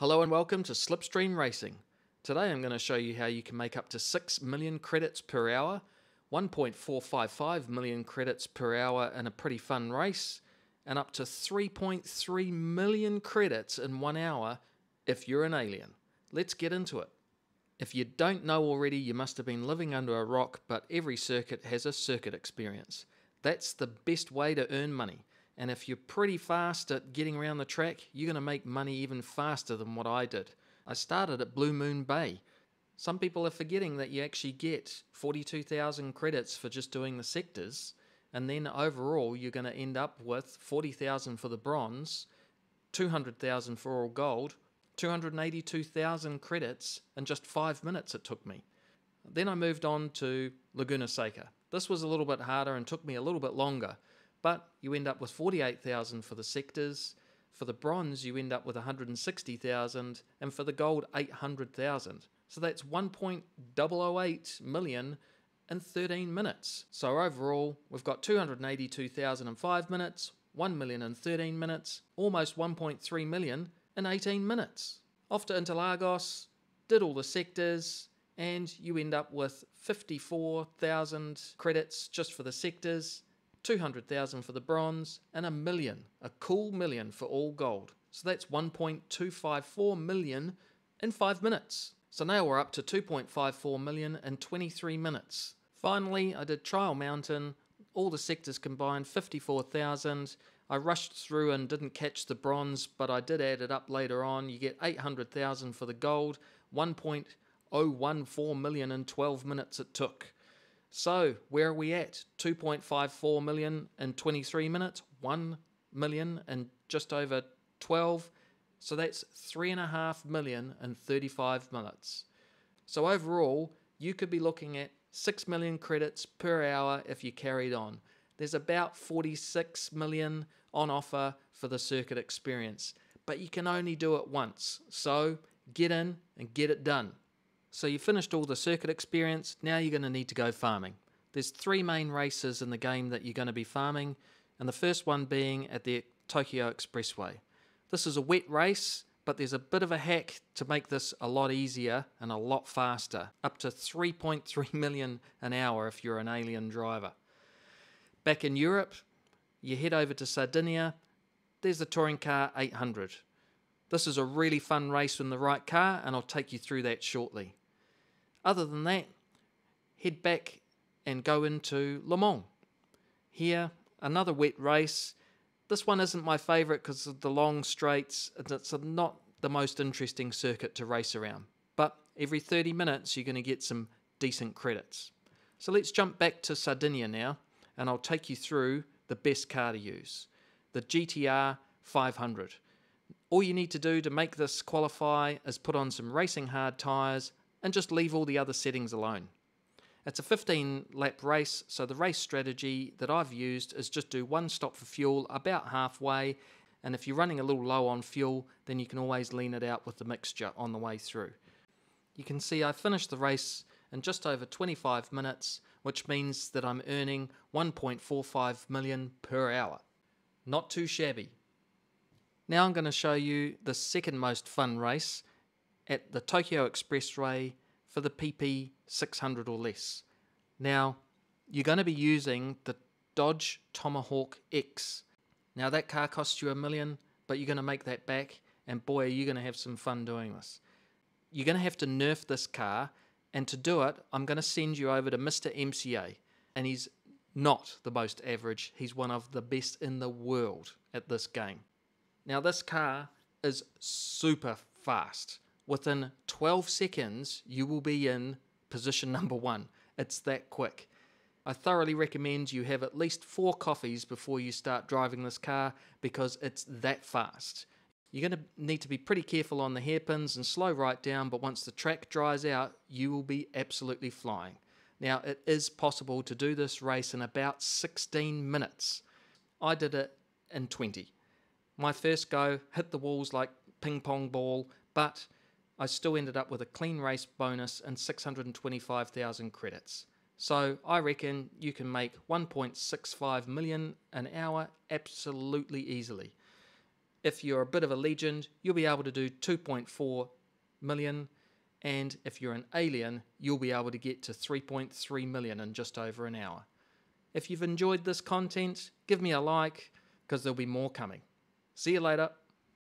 Hello and welcome to Slipstream Racing. Today I'm going to show you how you can make up to 6 million credits per hour, 1.455 million credits per hour in a pretty fun race, and up to 3.3 million credits in 1 hour if you're an alien. Let's get into it. If you don't know already, you must have been living under a rock, but every circuit has a circuit experience. That's the best way to earn money. And if you're pretty fast at getting around the track, you're going to make money even faster than what I did. I started at Blue Moon Bay. Some people are forgetting that you actually get 42,000 credits for just doing the sectors, and then overall you're going to end up with 40,000 for the bronze, 200,000 for all gold, 282,000 credits in just 5 minutes it took me. Then I moved on to Laguna Seca. This was a little bit harder and took me a little bit longer. But you end up with 48,000 for the sectors. For the bronze, you end up with 160,000, and for the gold, 800,000. So that's 1.008 million in 13 minutes. So overall, we've got 282,000 in 5 minutes, 1 million in 13 minutes, almost 1.3 million in 18 minutes. Off to Interlagos, did all the sectors, and you end up with 54,000 credits just for the sectors, 200,000 for the bronze, and a million, a cool million for all gold. So that's 1.254 million in 5 minutes. So now we're up to 2.54 million in 23 minutes. Finally, I did Trial Mountain, all the sectors combined, 54,000. I rushed through and didn't catch the bronze, but I did add it up later on. You get 800,000 for the gold, 1.014 million in 12 minutes it took. So, where are we at? 2.54 million in 23 minutes, 1 million in just over 12. So that's 3.5 million in 35 minutes. So overall, you could be looking at 6 million credits per hour if you carried on. There's about 46 million on offer for the circuit experience, but you can only do it once. So, get in and get it done. So you finished all the circuit experience, now you're going to need to go farming. There's 3 main races in the game that you're going to be farming, and the first one being at the Tokyo Expressway. This is a wet race, but there's a bit of a hack to make this a lot easier and a lot faster, up to 3.3 million an hour if you're an alien driver. Back in Europe, you head over to Sardinia, there's the Touring Car 800. This is a really fun race in the right car, and I'll take you through that shortly. Other than that, head back and go into Le Mans. Here, another wet race. This one isn't my favourite because of the long straights. It's not the most interesting circuit to race around. But every 30 minutes, you're going to get some decent credits. So let's jump back to Sardinia now, and I'll take you through the best car to use. The GTR 500. All you need to do to make this qualify is put on some racing hard tyres and just leave all the other settings alone. It's a 15-lap race, so the race strategy that I've used is just do one stop for fuel about halfway, and if you're running a little low on fuel, then you can always lean it out with the mixture on the way through. You can see I finished the race in just over 25 minutes, which means that I'm earning 1.45 million per hour. Not too shabby. Now I'm going to show you the second most fun race at the Tokyo Expressway for the PP 600 or less. Now, you're going to be using the Dodge Tomahawk X. Now that car cost you $1 million, but you're going to make that back, and boy, are you going to have some fun doing this. You're going to have to nerf this car, and to do it, I'm going to send you over to Mistah MCA, and he's not the most average, he's one of the best in the world at this game. Now this car is super fast. Within 12 seconds, you will be in position number 1. It's that quick. I thoroughly recommend you have at least 4 coffees before you start driving this car because it's that fast. You're going to need to be pretty careful on the hairpins and slow right down, but once the track dries out, you will be absolutely flying. Now, it is possible to do this race in about 16 minutes. I did it in 20. My first go hit the walls like ping pong ball, but I still ended up with a clean race bonus and 625,000 credits. So I reckon you can make 1.65 million an hour absolutely easily. If you're a bit of a legend, you'll be able to do 2.4 million. And if you're an alien, you'll be able to get to 3.3 million in just over an hour. If you've enjoyed this content, give me a like, because there'll be more coming. See you later.